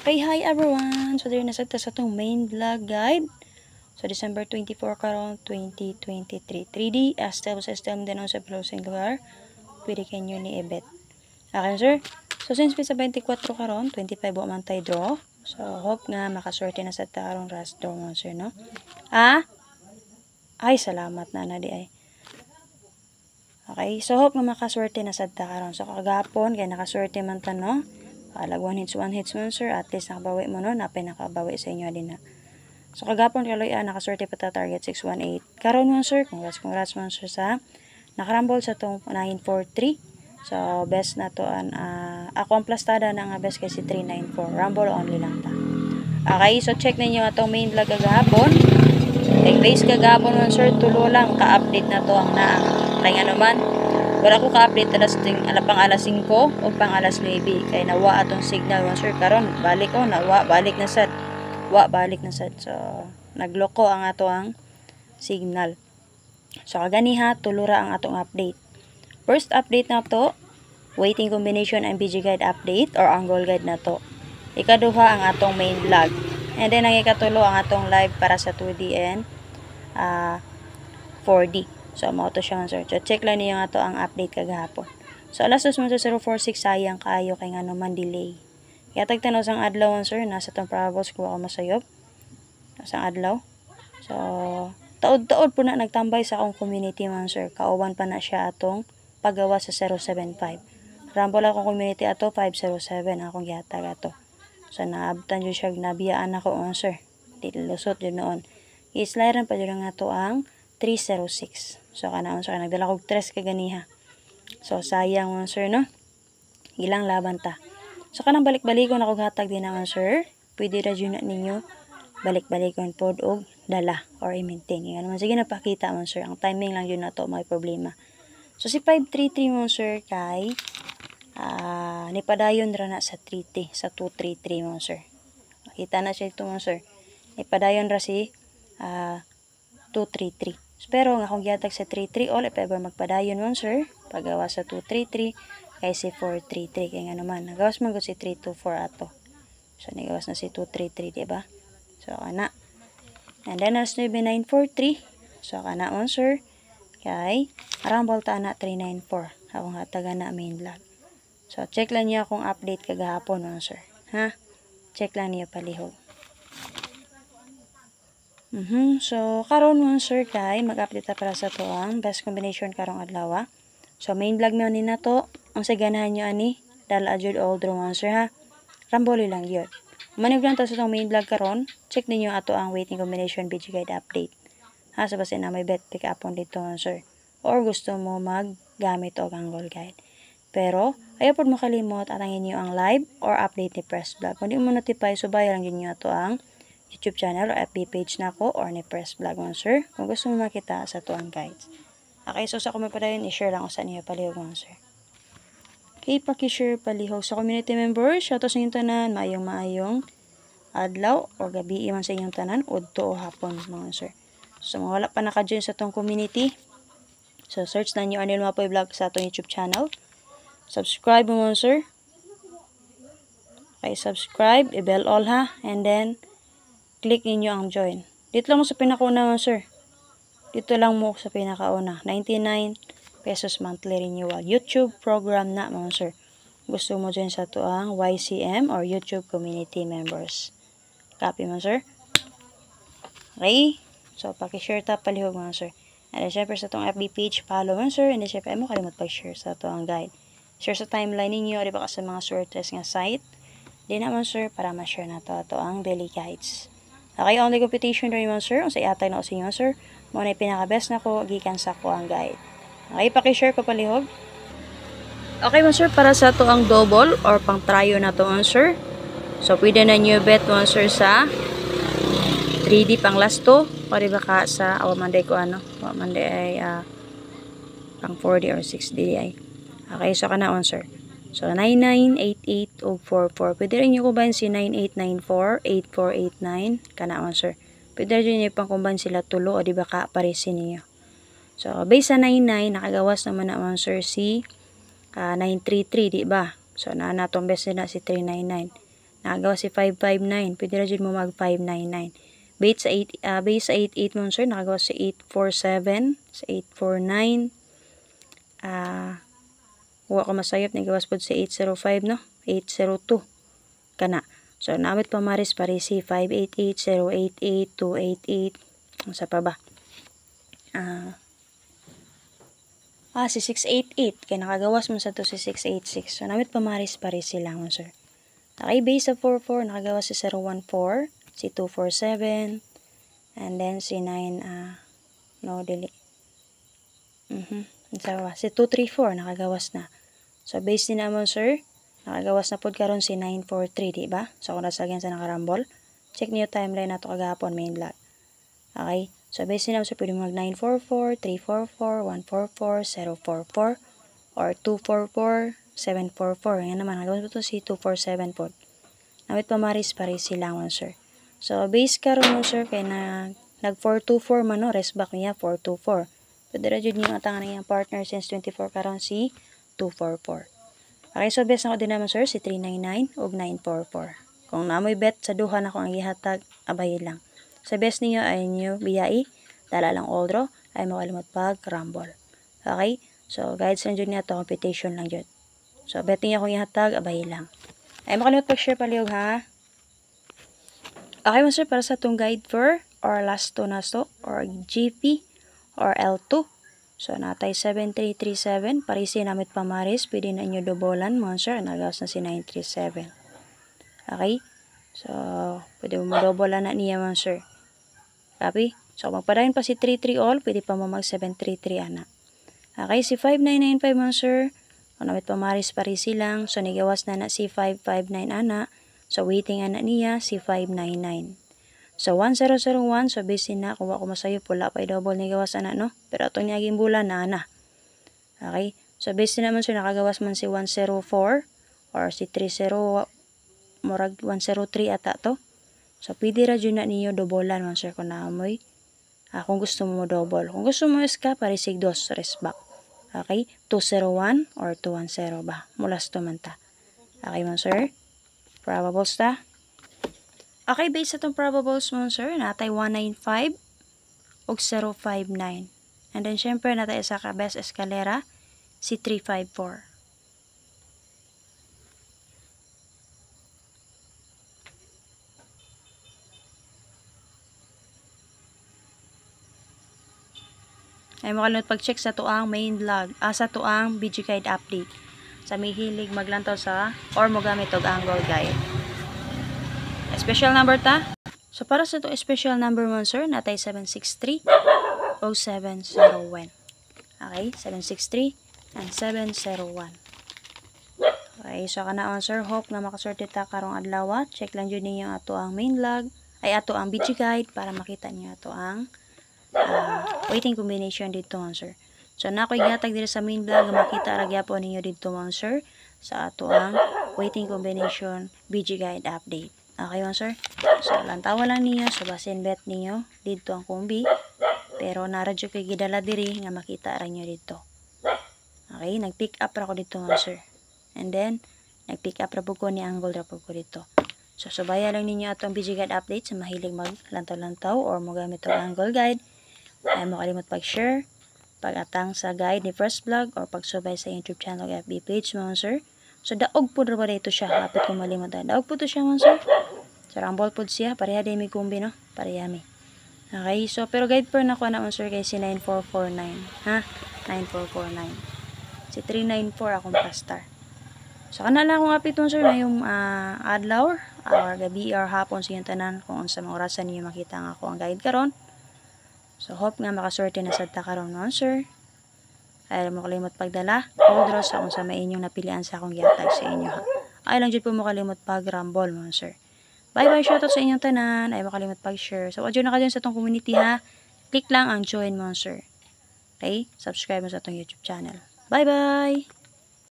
Okay, hi everyone! So, dito na sa itong main vlog guide. So, December 24 karon 2023. 3D Astel system din sa browsing lugar. Pwede kayo ni Ebet. Okay, sir? So, since sa 24 karon 25 wa man tayo draw. So, hope nga makaswerte na sa tarong last draw mo, sir, no? Ay, salamat na di ay. Okay, so hope nga makaswerte na sa karon. So, kagapon, kaya nakaswerte man ta, no? Palag 1 hits man, sir. At least nakabawi mo, no? Napay nakabawi sa inyo din na. So, kagapon kaloy nakaswerte pa ta target 618. Karon mo, sir. Congrats man, sir, sa nakarambol sa tong 943. So, best na to ako ang plastada na nga best kasi 394. Rumble only lang ta. Okay, so check ninyo atong main vlog kagahapon. Base kagahapon man, sir, tulo lang ka-update na to ang na. Kaya nga naman, wala ko ka-update pang alas 5 o pang alas 9 kay nawa atong signal mo, sir. Karon balik balik na sad. So nagloko ang ato ang signal. So kaganiha tulura ang atong update. First update na to, waiting combination and BG guide update or angle guide na to. Ikaduha ang atong main vlog. And then ang ikatulo ang atong live para sa 2D and 4D. So, mo to siya, sir. So, check lang niyo nga to ang update kagahapon. So, alas 2:046 sayang kayo kay nga naman delay. Kaya tagtanaw sang adlaw, sir. Nasa tong parables ko ako masayop. Sang adlaw. So, taod-taod po na nagtambay sa akong community, man, sir. Kauban pa na siya atong paggawa sa 075. Rumble akong community ato 507 akong gihatag ato. So, naabtan yun siya, nabiyaan ako, sir. Lusot yun noon. I-slidean pa yun nga to ang 306. So, kanaon, sir. Nagdala kong 3 kaganiha. So, sayang, sir, no? Ilang laban ta. So, kanang balik-balikon ako hatag din naman, sir. Pwede ra dyan na ninyo balik-balikon pod og dala or i-maintain. Nga naman, sige napakita mo, sir. Ang timing lang yun na to, may problema. So, si 533 mo, sir, kay nipadayon ra na sa 3T, sa 233 mo, sir. Kita na siya ito mo, sir. Nipadayon ra si 233. Pero nga kung gihatag sa 33 all, if ever magpadayon mo, sir, pagawa sa 233 kay si 433 kay nga naman nagawas man gud si 324 ato. So nagawas na si 233, di ba? So ana. And then as 9943. So kana on, sir, kay arambol ta na 394 akong hatagan na main vlog. So check lang niyo akong update kagahapon, on, sir. Ha? Check lang niyo palihog. So, karon mo, sir, kay mag-update ta para sa to ang best combination karong adlaw. So, main vlog mo ni na to. Ang sa ganahan nyo ani, dala jud all draw, sir, ha. Ramboli lang yun. Maniglan ta sa tong main vlog karon. Check ninyo ato ang waiting combination BG guide update. Ha, sa basin na may bet pick upon dito, sir. Or gusto mo maggamit og angle guide. Pero, ayaw po makalimot atangin nyo ang live or update ni Press Vlog. Kung di mo notify, subay lang nyo ato ang YouTube channel or FB page na ko or ni Press Vlog, mo, sir. Kung gusto mo makita sa tuang guides. Okay, so sa comment pa rin, i-share lang ko sa niyo palihog, mo, sir. Okay, paki-share palihog sa community members. Shoutout sa inyong tanan, maayong adlaw o gabi iman sa inyong tanan, udto o hapon, mga sir. So, wala pa naka-join sa tong community. So, search na nyo Arnel Mapoy Vlog sa atong YouTube channel. Subscribe mo, sir. Okay, subscribe, i-bell all, ha. And then, click ninyo ang join. Dito lang mo sa pinakauna, sir. Dito lang mo sa pinakauna. 99 pesos monthly renewal. YouTube program na, mga sir. Gusto mo dyan sa to ang YCM or YouTube community members. Copy mo, sir. Okay. So, pakishare ta palihog, mga sir. And then, syempre sa tong FB page, follow mo, sir. And then, syempre, mo kalimot pag-share sa to ang guide. Share sa timeline ninyo, di ba ka sa mga sortes nga site. Di naman, sir, para ma-share na to ang daily guides. Okay, only competition rin mo, sir. Kung sa iatay na ko sa inyo, sir. Muna yung pinaka-best na ko, gikan sa ko ang guide. Okay, pakishare ko palihog. Okay, mo, sir, para sa to ang double or pang tryo na to, sir. So, pwede na nyo bet, mo, sir, sa 3D pang last to. O, diba ka sa, Manday ko, Manday ay pang 4D or 6D ay. Okay, so ka na, sir. So, 9988 o 44. Pwede rin nyo kumbine si 9894, 8489. Kanaon, sir. Pwede rin nyo pang-combine sila tulo o diba ka parisin niyo. So, base sa 99, nakagawas naman naman, sir, si 933, diba? So, natong best na si 399. Nakagawa si 559. Pwede ra jud mo mag 599. Base sa 88 mo sir, nakagawa si 847, sa 849. Huwa ko masayop, nagawas po si 805 no? 802. Kana. So, namit pa maris parisi 588, 088, 288. Ang sa pa ba? Si 688. Kaya nakagawas mo sa to si 686. So, namit pa maris parisi lang mo sir. Okay, base sa 44, nakagawas si 014, si 247, and then si 9, no, delete. Si 234, nakagawas na. So, base din naman, sir, nakagawas na po karon si 943, di ba? So, kung nasa sa nakarambol, check niyo timeline na to kagapon, main log. Okay? So, base din naman, sir, pwede mag 944, 344, 144, 044, or 244, 744. Yan naman, nagawas po to si 247 po. Namit pa maris silang, sir. So, base karon mo, sir, kay nag 424 man, no? Rest back niya, 424. Pwede ra jud niyo atangan niyang partner since 24 karon si 244. Okay, so best na ko din naman sir si 399 ug 944. Kung naamoy bet sa duha na ko ang ihatag, abay lang. Sa best niyo ay niyo biyai, dala lang all draw, ay makalimot pag rumble. Okay? So guides lang jud niya to, competition lang jud. So bet niyo akong ihatag, abay lang. Ay makalimot pag share paliog ha. Okay mo sir, para sa tong guide for or last to na to or GP or L2. So, natay 7337. Parisi namit pamaris. Pwede na inyo dobolan, monster. Nagawas na si 937. Okay? So, pwede mo dobolan na niya, monster. Copy? So, magpadayon pa si 33 all. Pwede pa mo mag 733, ana. Okay? Si 5995, monster. Kung namit pamaris, parisi lang. So, nigawas na si 559, ana. So, waiting ana niya si 599. So, 1001, so basin na, kung ako masayo, pula pa i-double ni gawas na, no? Pero itong naging bulan na. Okay? So, basin naman, so nakagawas man si 104 or si 30, murag 103 ata to. So, pwede ra dyan na niyo dobolan, man, sir, kung naamoy. Kung gusto mo double. Kung gusto mo iska, parisig dos, rest back. Okay? 201 or 210 ba? Mulas to man ta. Okay, man, sir? Probables ta? Okay, based sa itong probables mo, sir, natay 195 o 059. And then, syempre, natay isa ka best escalera, si 354. Ay makalimut pag-check sa tuang main vlog, sa tuang BG Guide update. Sa may hilig maglantaw sa or mo gamit og angle guide. Special number ta? So, para sa itong special number mo, sir, natay 763 o 701. Okay? 763 and 701. Okay, so kana on, sir. Hope na makasorte ta karong adlaw. Check lang dyan ninyo ato ang main log, ay ato ang BG Guide para makita niyo ato ang waiting combination dito, sir. So, nako'y gatag dito sa main vlog, makita ragya po ninyo dito, sir, sa ato ang waiting combination BG Guide update. Okay, sir? So, lantawa lang niyo. So, basin bet niyo. Dito ang kumbi. Pero, naradyo kay gidala diri nga makita rin nyo dito. Okay? Nag-pick up ra ko dito, sir. And then, nag-pick up ra po ko ni angle ra po ko dito. So, subaya lang ninyo atong BG Guide update sa mahilig maglantaw-lantaw or magamit ang angle guide. Ay mo kalimot pag-share, pag-atang sa guide ni First Vlog or pagsubay sa YouTube channel FB page mo, sir. So, daog po rin ba dito siya? Kapit kong malimot. Daog po to siya, sir. So, rambol po siya. Pareha din may kumbi, no? Pareha may. Okay. So, pero guide per na ko na, sir, kay si 9449. Ha? 9449. Si 394 akong pastar. So, kanala akong apit mo, sir, na yung adlaw or gabi or hapon sa yung tanan kung sa mga orasan niyo makita nga ako ang guide karon. So, hope nga makaswerte na sa karon, no, sir. Ay mo kalimot pagdala. All draw sa kung sa may inyong napilian sa akong gihatag sa inyo, ha. Ay lang jud po mo kalimot pag-rumble, mo, sir. Bye-bye, shoutout sa inyong tanan. Ay mo kalimot pag-share. So, adyo na ka dyan sa itong community, ha. Click lang ang join, mo, sir. Okay? Subscribe mo sa itong YouTube channel. Bye-bye!